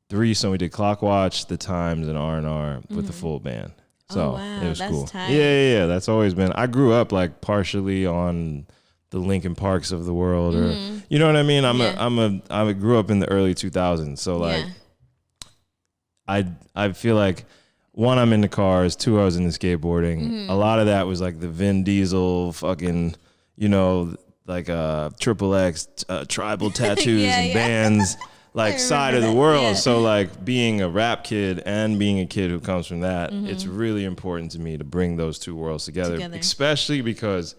3. So we did Clockwatch, The Times, and R&R with the full band. So it was cool. Tight. Yeah. That's always been. I grew up like partially on the Linkin Parks of the world, or you know what I mean. I grew up in the early 2000s, so like, I feel like 1, I'm into cars. 2, I was into skateboarding. A lot of that was like the Vin Diesel fucking, like Triple X tribal tattoos and bands, like side of the world. Yeah. So like being a rap kid and being a kid who comes from that, it's really important to me to bring those 2 worlds together. Especially because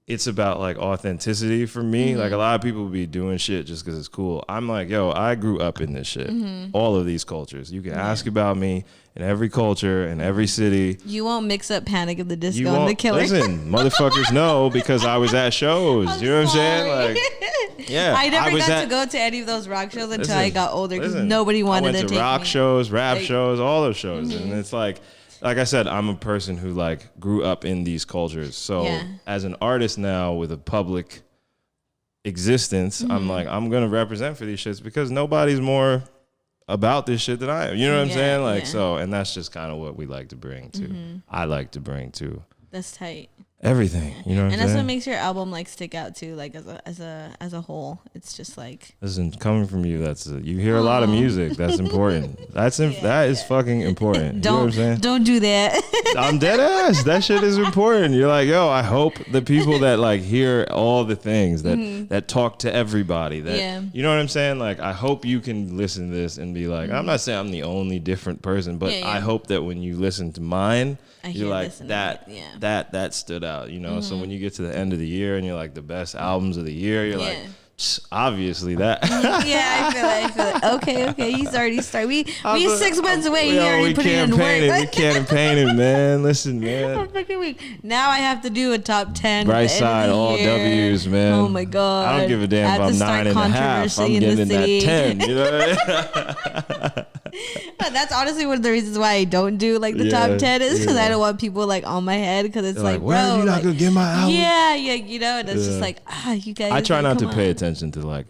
it's about like authenticity for me. Like a lot of people be doing shit just because it's cool. I'm like, yo, I grew up in this shit. All of these cultures. You can ask about me in every culture, in every city. You won't mix up Panic at the Disco and The Killer. Listen, motherfuckers know because I was at shows. You know what I'm saying? Like, yeah. I never got to go to any of those rock shows until I got older because nobody wanted to take me. I went to rock shows, rap shows, all those shows. And it's like I said, I'm a person who like grew up in these cultures. So as an artist now with a public existence, I'm like, I'm going to represent for these shits because nobody's more about this shit than I am. You know what I'm saying? Like, so, and that's just kind of what we like to bring to. I like to bring to. That's tight. everything. You know what I'm saying? And that's what makes your album like stick out too, like as a whole. It's just like, listen, coming from you, you hear a lot of music. That's important. That is fucking important. You know what I'm saying? Don't do that. I'm dead ass. That shit is important. You're like, yo, I hope the people that like hear all the things that talk to everybody, that you know what I'm saying? Like, I hope you can listen to this and be like, I'm not saying I'm the only different person, but I hope that when you listen to mine, you're like that stood out, you know. So when you get to the end of the year and you're like the best albums of the year, you're like, obviously that. I feel it. Okay. He's already started. We 6 months away. He already put it in work. We campaigning, man. Listen, man. Now I have to do a top 10. Brightside, all W's, man. Oh my god. I don't give a damn if I'm 9.5. I'm getting that 10. You know what I mean? That's honestly one of the reasons why I don't do like the top 10 is because I don't want people like on my head, because it's like, where are you not gonna get my album? Yeah, you know, and it's just like, you guys. I try not to pay attention to like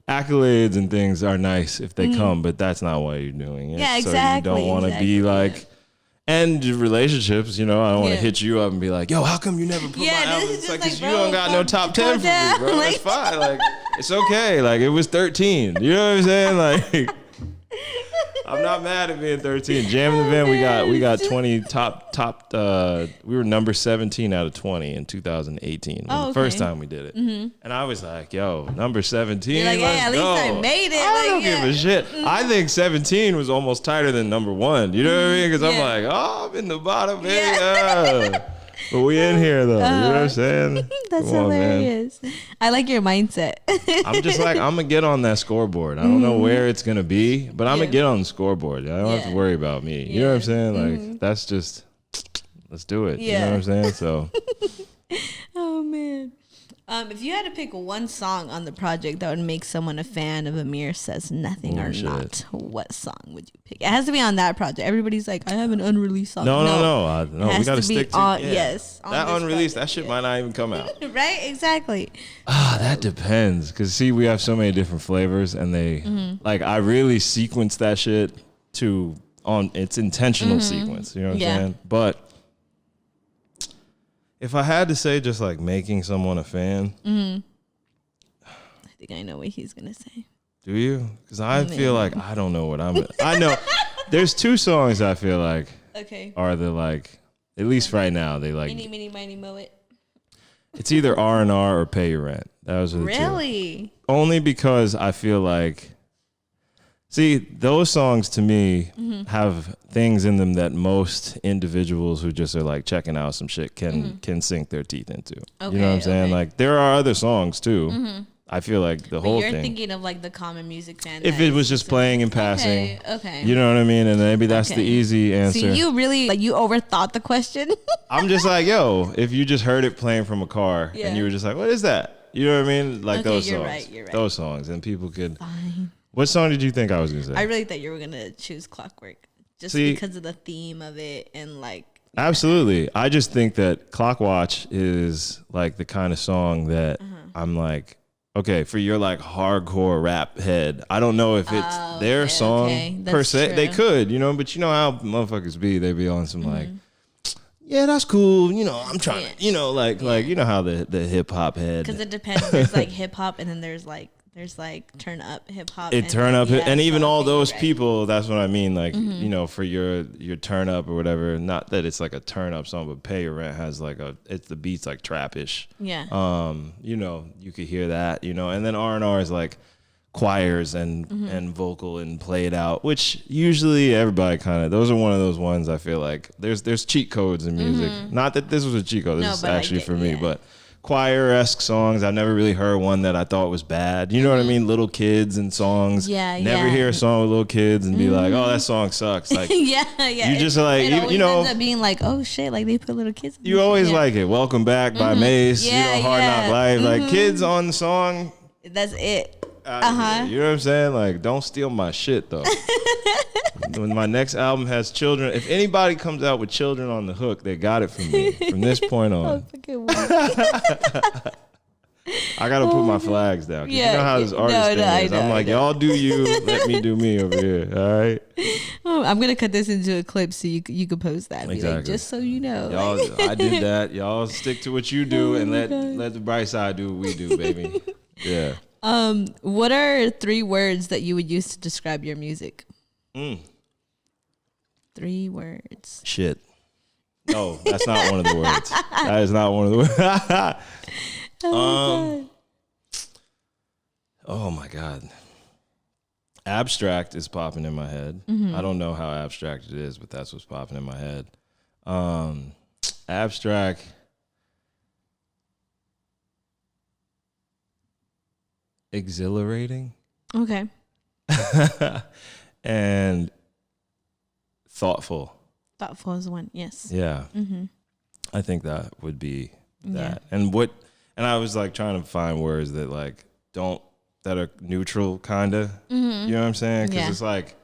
accolades and things are nice if they come, but that's not why you're doing it. Yeah, exactly. So you don't want to be like. And relationships, you know, I don't want to hit you up and be like, yo, how come you never put my album? It's like, because you don't got no top 10 for me, bro. Like, it's fine. Like, it's okay. Like, it was 13. You know what I'm saying? Like, I'm not mad at being 13. Jam the Van, we got 20 top. We were number 17 out of 20 in 2018. The first time we did it, and I was like, "Yo, number 17. You're like, let's at least go." I made it. I don't give a shit. I think 17 was almost tighter than number 1. You know what I mean? Because I'm like, "Oh, I'm in the bottom, baby." But we in here though. You know what I'm saying? That's hilarious. I like your mindset. I'm just like, I'm gonna get on that scoreboard. I don't know where it's gonna be, but I'm gonna get on the scoreboard. I don't have to worry about me. You know what I'm saying? Like, that's just, let's do it. You know what I'm saying? So. Oh man. If you had to pick one song on the project that would make someone a fan of Amir Says Nothing not, what song would you pick? It has to be on that project. Everybody's like, I have an unreleased song. No. We gotta stick to yes. That unreleased, that shit might not even come out. Right? Exactly. That depends. Cause see, we have so many different flavors, and they like, I really sequence that shit on its intentional sequence. You know what I'm saying? But if I had to say just like making someone a fan, I think I know what he's gonna say. Do you? Because I feel like I don't know what I know. There's 2 songs I feel like are the like, at least right now, they like Mini, miny, mow it. It's either R&R or Pay Your Rent. That was the 2. Really? Only because I feel like, see, those songs to me have things in them that most individuals who just are like checking out some shit can sink their teeth into. You know what I'm saying? Like, there are other songs too. I feel like the whole thing. You're thinking of like the common music fan. If it was just playing and passing. Okay. You know what I mean? And maybe that's the easy answer. See, you really, like, you overthought the question. I'm just like, yo, if you just heard it playing from a car and you were just like, what is that? You know what I mean? Like those songs. You're right. Those songs. And people could. Fine. What song did you think I was going to say? I really thought you were going to choose Clockwork. Just because of the theme of it and like. Absolutely. I just think that Clockwatch is like the kind of song that I'm like, okay, for your like hardcore rap head, I don't know if it's their song per se. True. They could, you know, but you know how motherfuckers be. They be on some like, yeah, that's cool. You know, I'm trying to, you know, like you know how the hip hop head. Because it depends. There's like hip hop, and then there's like turn up hip hop. And even all those people. That's what I mean. Like you know, for your turn up or whatever. Not that it's like a turn up song, but Pay Your Rent has like the beats like trap-ish. Yeah. You know, you could hear that. You know, and then R&R is like choirs and vocal and play it out, which usually everybody kind of. Those are one of those ones I feel like there's cheat codes in music. Not that this was a cheat code. This is actually for me, but. Choir-esque songs. I've never really heard one that I thought was bad. You know what I mean? Little kids and songs. Never hear a song with little kids and be like, "Oh, that song sucks." Like, yeah. You just like you know, ends up being like, "Oh shit!" Like they put little kids. You always like it. Welcome Back by Mace. You know, Hard Knock Life. Like kids on the song. That's it. You know what I'm saying? Like, don't steal my shit though. When my next album has children, if anybody comes out with children on the hook, they got it from me from this point on. I gotta put my flags down. Yeah, you know how this artist thing is. I'm like, y'all do you, let me do me over here. All right. Oh, I'm gonna cut this into a clip so you could post that. Exactly. Like, just so you know. Y'all, I did that. Y'all stick to what you do and let the bright side do what we do, baby. Yeah. What are 3 words that you would use to describe your music? 3 words. Shit. No, that's not one of the words. That is not one of the words. Oh my God. Abstract is popping in my head. I don't know how abstract it is, but that's what's popping in my head. Abstract. Exhilarating. Okay. And thoughtful. Thoughtful is one. Yes. Yeah. I think that would be that. Yeah. And I was like trying to find words that like that are neutral kind of, you know what I'm saying? Cause it's like,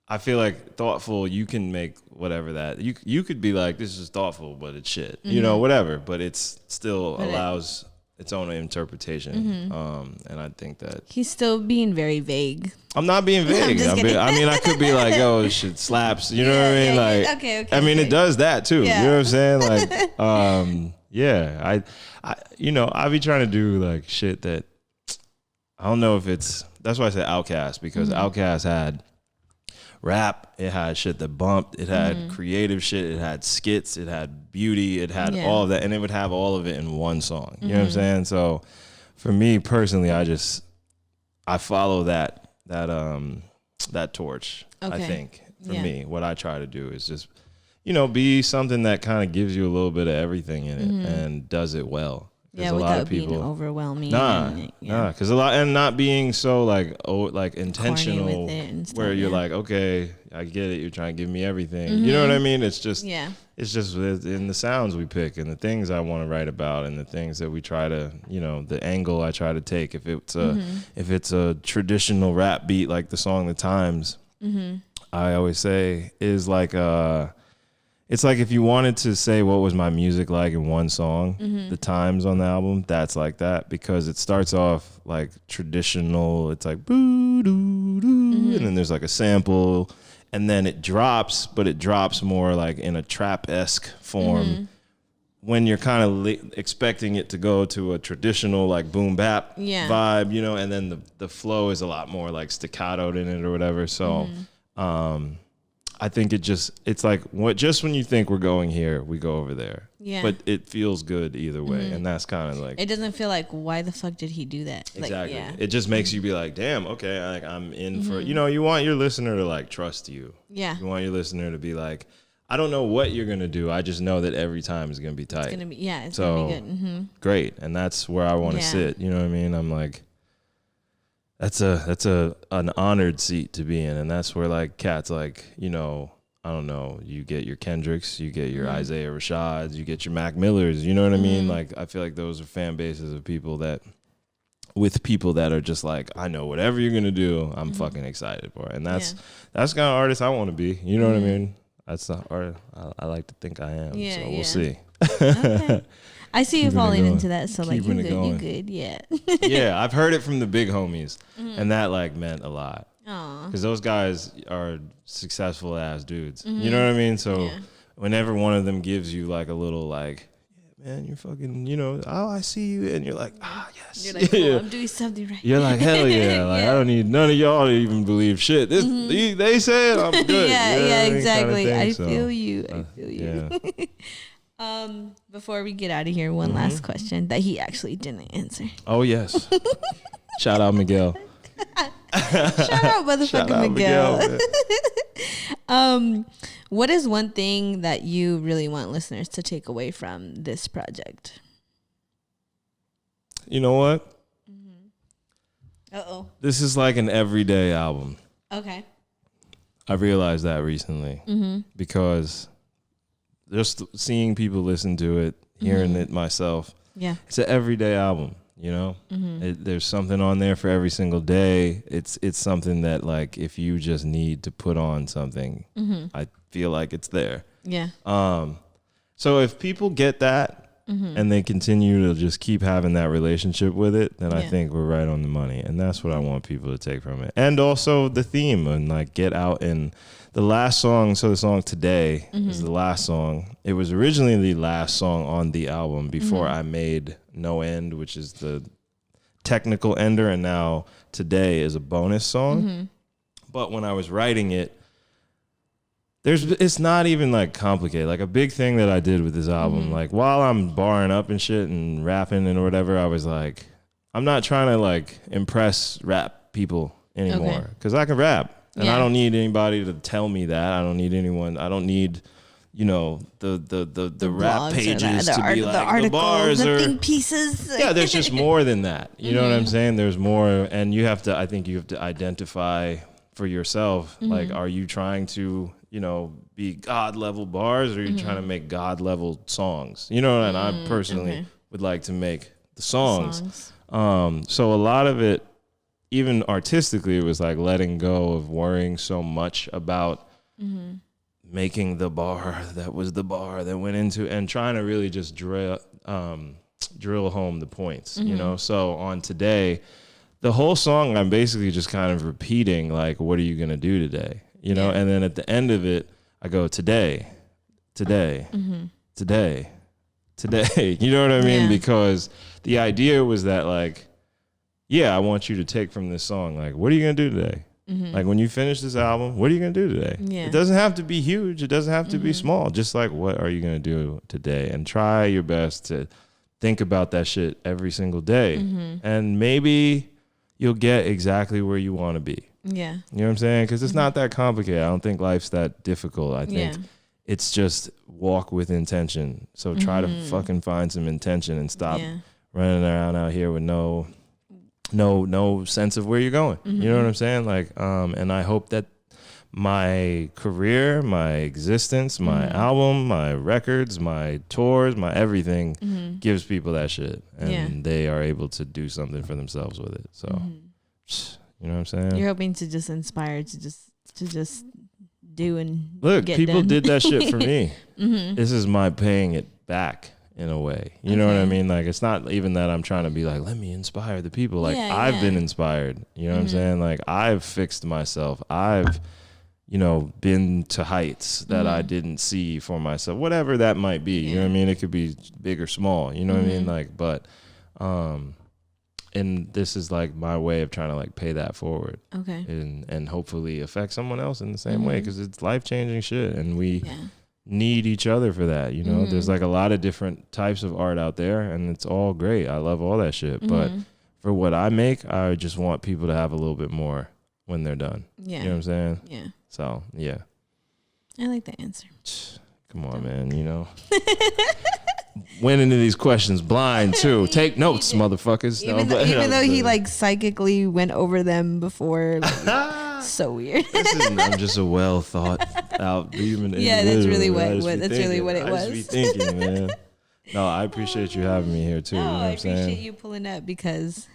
I feel like thoughtful, you can make whatever that, you could be like, this is thoughtful, but it's shit, you know, whatever, but it's still allows its own interpretation. And I think that he's still being very vague. I'm not being vague. I could be like, yo, this shit slaps. You know what I mean? Like, okay. I mean, it does that too. Yeah. You know what I'm saying? Like, yeah, I be trying to do like shit that I don't know if that's why I say Outkast, because Outkast had rap, it had shit that bumped, it had creative shit, it had skits, it had beauty, it had all of that, and it would have all of it in one song. You know what I'm saying? So for me personally, I follow that torch. Okay. I think for me, what I try to do is just, be something that kind of gives you a little bit of everything in it and does it well. Yeah, without a lot of people, being overwhelming. Because and not being so like intentional, where you're like, okay, I get it, you're trying to give me everything. You know what I mean? It's just in the sounds we pick and the things I want to write about and the things that we try to, the angle I try to take. If it's a traditional rap beat like the song "The Times," I always say is like it's like if you wanted to say what was my music like in one song, The Times on the album, that's like that, because it starts off like traditional. It's like boo doo doo, and then there's like a sample, and then it drops, but it drops more like in a trap-esque form when you're kind of expecting it to go to a traditional like boom bap vibe, and then the flow is a lot more like staccatoed in it or whatever. So I think it's like just when you think we're going here, we go over there. Yeah. But it feels good either way. And that's kind of like, it doesn't feel like, why the fuck did he do that? Exactly. Like, it just makes you be like, damn, okay, I'm in for, you want your listener to like trust you. Yeah. You want your listener to be like, I don't know what you're going to do. I just know that every time is going to be tight. It's going to be, it's going to be good. Great. And that's where I want to sit. You know what I mean? I'm like, that's an honored seat to be in, and that's where like cats like, I don't know, you get your Kendricks, you get your Isaiah Rashads, you get your Mac Millers, you know what I mean? Like, I feel like those are fan bases of people that are just like, I know whatever you're gonna do, I'm fucking excited for it, and that's the kind of artist I want to be. You know what I mean? That's the art I like to think I am. Yeah, so we'll see. Okay. I see you falling into that, so like you good, yeah. Yeah, I've heard it from the big homies, and that like meant a lot. Because those guys are successful ass dudes. You know what I mean? So whenever one of them gives you like a little like, yeah, man, you're fucking, I see you, and you're like, yes. You're like, oh, I'm doing something right. You're like, hell yeah. Like, I don't need none of y'all to even believe shit. This they said I'm good. Exactly. Kind of thing, I feel you. Yeah. Before we get out of here, one last question that he actually didn't answer. Oh yes. Shout out Miguel. Shout out motherfucking Miguel. What is one thing that you really want listeners to take away from this project? You know what? Uh-oh. This is like an everyday album. Okay. I realized that recently because just seeing people listen to it, hearing it myself. Yeah. It's an everyday album, there's something on there for every single day. It's something that like, if you just need to put on something, I feel like it's there. Yeah. So if people get that, and they continue to just keep having that relationship with it, then I think we're right on the money. And that's what I want people to take from it. And also the theme and like get out. And the last song, so the song Today is the last song. It was originally the last song on the album before I made No End, which is the technical ender, and now Today is a bonus song. But when I was writing it, it's not even like complicated. Like a big thing that I did with this album, like while I'm barring up and shit and rapping and whatever, I was like, I'm not trying to like impress rap people anymore because I can rap and I don't need anybody to tell me that. I don't need anyone. I don't need, you know, the rap pages to be like the bars or think pieces. Yeah, there's just more than that. You know what I'm saying? There's more, and I think you have to identify for yourself. Like, are you trying to, you know, be God level bars, or are you trying to make God level songs? You know, and I personally would like to make the songs. So a lot of it, even artistically, it was like letting go of worrying so much about making the bar that was the bar that went into, and trying to really just drill home the points, you know? So on Today, the whole song, I'm basically just kind of repeating, like, what are you going to do today? You know? And then at the end of it, I go, today, today, today, today. You know what I mean? Because the idea was that, like, I want you to take from this song, like, what are you going to do today? Like, when you finish this album, what are you going to do today? It doesn't have to be huge. It doesn't have to be small. Just like, what are you going to do today? And try your best to think about that shit every single day. And maybe you'll get exactly where you want to be. Yeah. You know what I'm saying? Because it's not that complicated. I don't think life's that difficult. I think it's just walk with intention. So try to fucking find some intention and stop running around out here with no sense of where you're going. You know what I'm saying? Like, and I hope that my career, my existence, my album, my records, my tours, my everything gives people that shit, and they are able to do something for themselves with it. So, you know what I'm saying? You're hoping to just inspire to just do and look. Get people done. did that shit for me. This is my paying it back in a way. You know what I mean? Like, it's not even that I'm trying to be like, let me inspire the people. Like, I've been inspired. You know what I'm saying? Like, I've fixed myself. I've, you know, been to heights that I didn't see for myself, whatever that might be. You know what I mean? It could be big or small. You know what I mean? Like, but, and this is like my way of trying to like pay that forward. Okay. And hopefully affect someone else in the same way, because it's life-changing shit, and we need each other for that. You know, there's like a lot of different types of art out there, and it's all great. I love all that shit. But for what I make, I just want people to have a little bit more when they're done. Yeah. You know what I'm saying? Yeah. So, yeah. I like the answer. Come on, man, you know. Went into these questions blind, too. Take notes, motherfuckers. Even though he, like, psychically went over them before. Like, so weird. I'm just a well thought out human. Yeah, that's really what it was. I just be thinking, man. No, I appreciate you having me here, too. No, you know what I I'm saying? appreciate you pulling up, because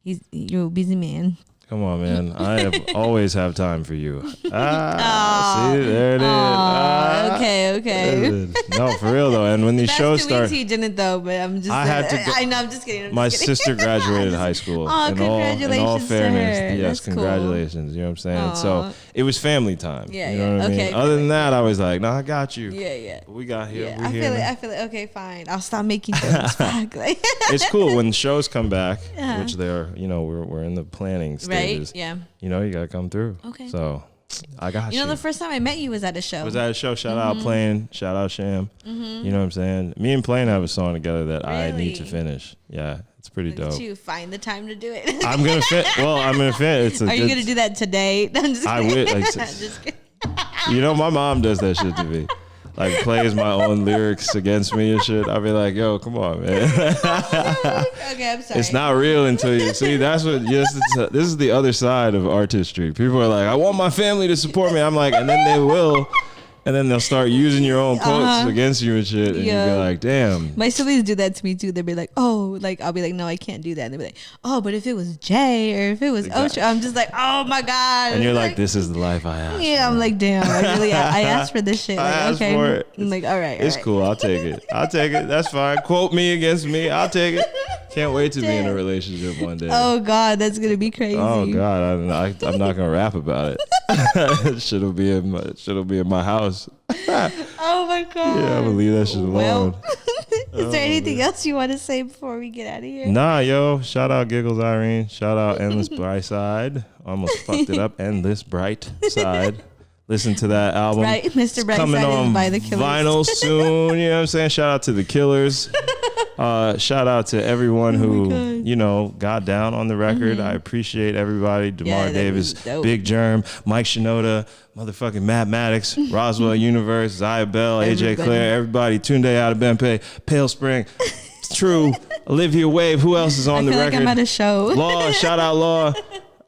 you're a busy man. Come on, man. I always have time for you. See, there it is. Okay. No, for real, though. And when these shows start... he didn't, though, but I'm just... I know, I'm just kidding. My sister graduated high school. Oh, congratulations in all fairness, to her. Yes, that's congratulations. Cool. You know what I'm saying? Aww. So it was family time. Yeah, you know what I mean? Other than that, I was like, no, I got you. Yeah. But we got here. Yeah, I feel it. Okay, fine. I'll stop making jokes back. It's cool when shows come back, which they're, you know, we're in the planning stages. Right? Yeah. You know, you gotta come through. Okay. So I got you. You know, the first time I met you was at a show. Shout out Plain. Shout out Sham. You know what I'm saying? Me and Plain have a song together that I need to finish. Yeah, it's pretty dope. You find the time to do it. I'm gonna fit. Are you gonna do that today? I'm just I will. Like, just kidding. You know, my mom does that shit to me. Like, plays my own lyrics against me and shit. I'll be like, yo, come on, man. Okay, I'm sorry. It's not real until you see. That's what. Yes, this is the other side of artistry. People are like, I want my family to support me. I'm like, and then they will, And then they'll start using your own quotes against you and shit. And you'll be like, damn. My siblings do that to me too. They'll be like, oh, like I'll be like, no, I can't do that. And they'll be like, oh, but if it was Jay or if it was Ocho, I'm just like, oh my God. And you're like, this is the life I asked. Yeah, I'm like, damn, I asked for this shit. Like, I asked for it. I'm like, all right. It's cool. I'll take it. That's fine. Quote me against me. I'll take it. Can't wait to be in a relationship one day. Oh God, that's gonna be crazy. Oh God, I'm not gonna rap about it. Shit'll be in my house. Oh my God. Yeah, I'm gonna leave that shit alone. Well, is there anything else you want to say before we get out of here? Nah, yo. Shout out Giggles, Irene. Shout out Endless Brightside. Almost fucked it up. Endless Brightside. Listen to that album. Right, Mr. Brightside coming on by the Killers. Vinyl soon. You know what I'm saying? Shout out to the Killers. Shout out to everyone who, got down on the record. I appreciate everybody. DeMar Davis, Big Germ, Mike Shinoda, motherfucking Matt Maddox, Roswell Universe, Zaya Bell, AJ Claire, everybody, Tunde Out of Benpay, Pale Spring, True, Olivia Wave. Who else is on the record? Like I'm at a show. Law, shout out Law.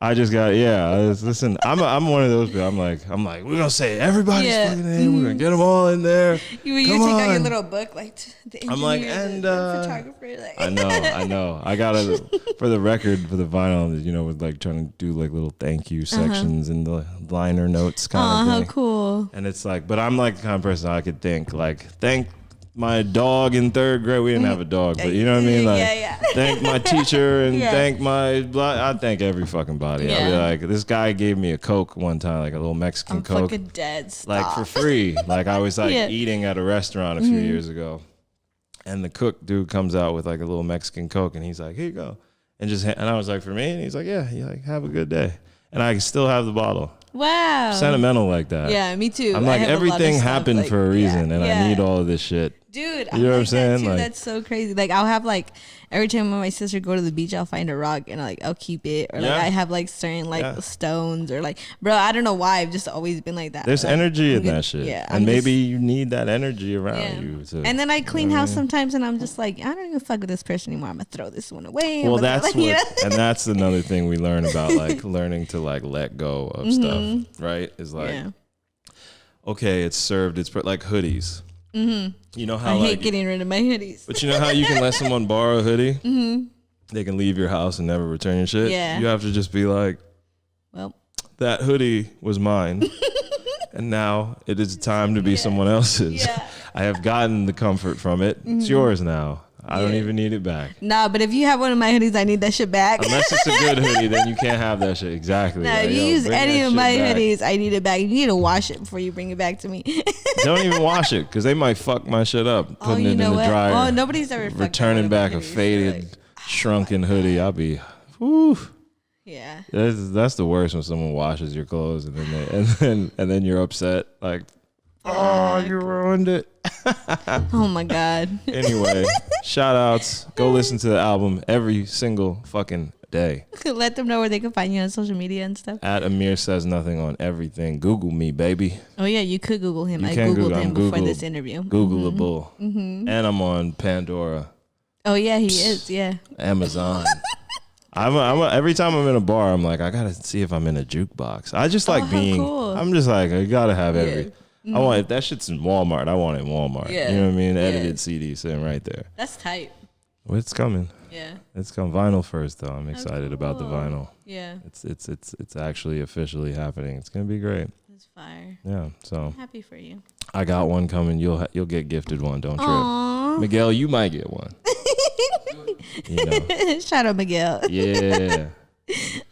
I just got listen. I'm one of those people. I'm like we're gonna say everybody's fucking name. We're gonna get them all in there. You take out your little book like the engineer, I'm like the photographer. Like. I know. I got it for the record for the vinyl. With like trying to do like little thank you sections in the liner notes kind of thing. How cool! And it's like, but I'm like the kind of person I could thank my dog in third grade. We didn't have a dog, but you know what I mean? Like, thank my teacher and thank I thank every fucking body. I'll be like, this guy gave me a Coke one time, like a little Mexican Coke. Fucking dead. Stop. Like for free. Like I was like eating at a restaurant a few years ago. And the cook dude comes out with like a little Mexican Coke and he's like, here you go. And I was like, for me? And he's like, yeah, like, have a good day. And I still have the bottle. Wow. Sentimental like that. Yeah, me too. I'm like, everything happened for a reason and I need all of this shit. Dude, you know what I'm saying? Like, that's so crazy. Like I'll have like every time when my sister go to the beach, I'll find a rock and I'll keep it. Or like I have like certain like stones or like, bro, I don't know why. I've just always been like that. There's like, energy in that shit. Yeah, and maybe you need that energy around you. And then I clean house sometimes and I'm just like, I don't even fuck with this person anymore. I'm gonna throw this one away. Well, that's and that's another thing we learn about like learning to like let go of stuff, right? Is like, okay, it's served. It's like hoodies. You know how I hate getting rid of my hoodies. But you know how you can let someone borrow a hoodie? They can leave your house and never return your shit. Yeah. You have to just be like, well, that hoodie was mine, and now it is time to be someone else's. Yeah. I have gotten the comfort from it. It's yours now. I don't even need it back. Nah, but if you have one of my hoodies, I need that shit back. Unless it's a good hoodie, then you can't have that shit. Exactly. No, if you use any of my hoodies, I need it back. You need to wash it before you bring it back to me. Don't even wash it, because they might fuck my shit up. Putting it in the dryer. Oh, nobody's ever returning back a faded, shrunken hoodie. I'll be, whoo. Yeah. That's the worst when someone washes your clothes and then you're upset. Like, oh, you ruined it. Oh my God. Anyway, shout outs. Go listen to the album every single fucking day. Let them know where they can find you on social media and stuff. At AmirSaysNothing on everything. Google me, baby. Oh yeah, you could Google him. I Googled him before this interview. Googleable. And I'm on Pandora. Oh yeah, he is. Yeah. Amazon. Every time I'm in a bar, I'm like, I gotta see if I'm in a jukebox. I just like being. Cool. I'm just like, I gotta have every. I want, if that shit's in Walmart, I want it in Walmart. Yeah. You know what I mean? Edited CD sitting right there. That's tight. Well, it's coming. Yeah. It's coming. Vinyl first though. I'm excited about the vinyl. Yeah. It's actually officially happening. It's gonna be great. It's fire. Yeah. So I'm happy for you. I got one coming. You'll get gifted one. Don't trip. Miguel, you might get one. Shout out Miguel. Yeah.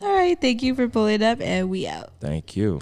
All right. Thank you for pulling up, and we out. Thank you.